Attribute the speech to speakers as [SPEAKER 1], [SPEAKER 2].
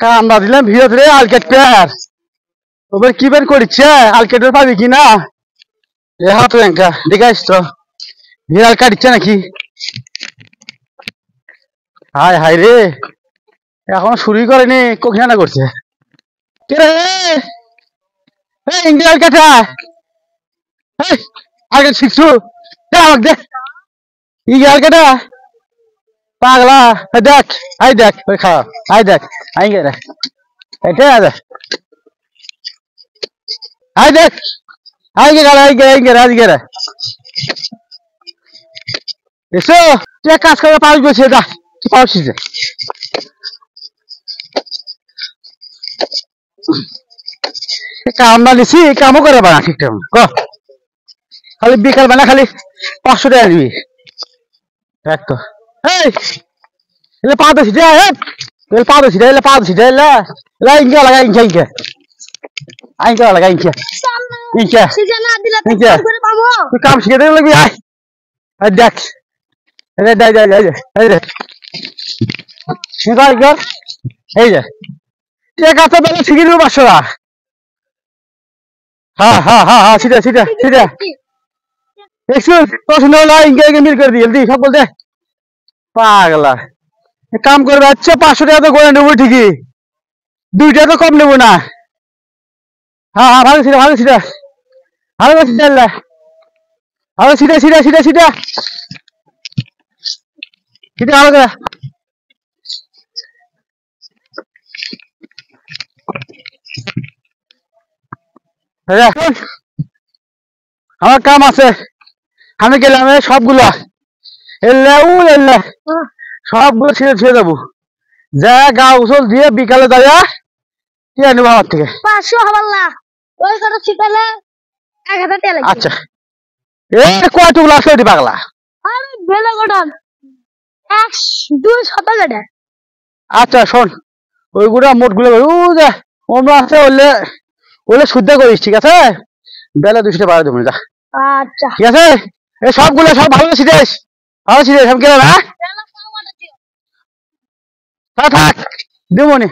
[SPEAKER 1] কামড়া দিলাম ভিতরে আলকেট পেয়ার ওবার কি বের করিচ্ছে আলকেটের পাবি কি না এ হাত ব্যাংকা দেখাইস তো বিড়াল কাটছে নাকি হায় হায় রে এখনো শুরুই করেনি কোকিনা করছে কে রে ইন্ডিয়াল কাটা আগে শিখছু আমাকে দেখ ইন্ডিয়াল কাটা পাগলা দেখ আই দেখ ওই খাওয়া আই দেখ আই গে রে এটা আছে আই দেখ আই গে গাড়া আই গে রাজ গে রে এসো তুই কাজ করে পাউস বসে যা তুই পাউস যে কাম না দিছি কামও করে বানা ঠিকঠাক ক খালি বিকাল বেলা খালি 500 টাকা দিবি দেখ তো এই এলে পা দছি দে এলে পা দছি দে এলে পা দছি দে এলে এলে ইনকা লাগা ইনকা ইনকা আইনকা লাগা ইনকা ইনকা
[SPEAKER 2] সিজনা দিলে তো
[SPEAKER 1] ইনকা
[SPEAKER 2] করে পাবো
[SPEAKER 1] তুই কাম শিখে দে লাগবি আয় আই দেখ এলে দে দে দে এই দে শিখাই গর এই যে তুই কাছে বেলা শিখে দিবি 500 টাকা হ্যাঁ সিধা সিধা সিধা দেখছো পছন্দ হলো ইনকা ইনকা মিল করে দিই জলদি সব বল দে পাগলা কাম করবে আচ্ছা 500 টাকা তো করে নেবো ঠিকই 2 টাকা তো কম নেবো না হ্যাঁ ভালো সিধা ভালো সিধা ভালো সিধা ভালো সিধা সিধা সিধা সিধা সিধা ভালো করে আমার কাম আছে আমি গেলাম সবগুলো এলে এলে সবগুলো ছেড়ে ছেড়ে দেবো যা গা উচল দিয়ে বিকালে দাঁড়া কি আনবো আমার থেকে
[SPEAKER 2] 500 হবার না ওই করে ছিটালে 1000 টাকা লাগবে
[SPEAKER 1] আচ্ছা এ কয়টুকু লাগছে ওটি পাগলা
[SPEAKER 2] আরে বেলে গডন 1 2 টাকা
[SPEAKER 1] আচ্ছা শোন ওইগুলা মোট গুলো ও যা ওমরা আছে ওলে ওলে শুদ্ধ করিস ঠিক আছে বেলা 200 টাকা বাড়া দেবো যা
[SPEAKER 2] আচ্ছা
[SPEAKER 1] ঠিক আছে এই সবগুলো সব ভালো ছিটিস ভালো ছিটিস আমি গেলাম হ্যাঁ থাক দেবো নি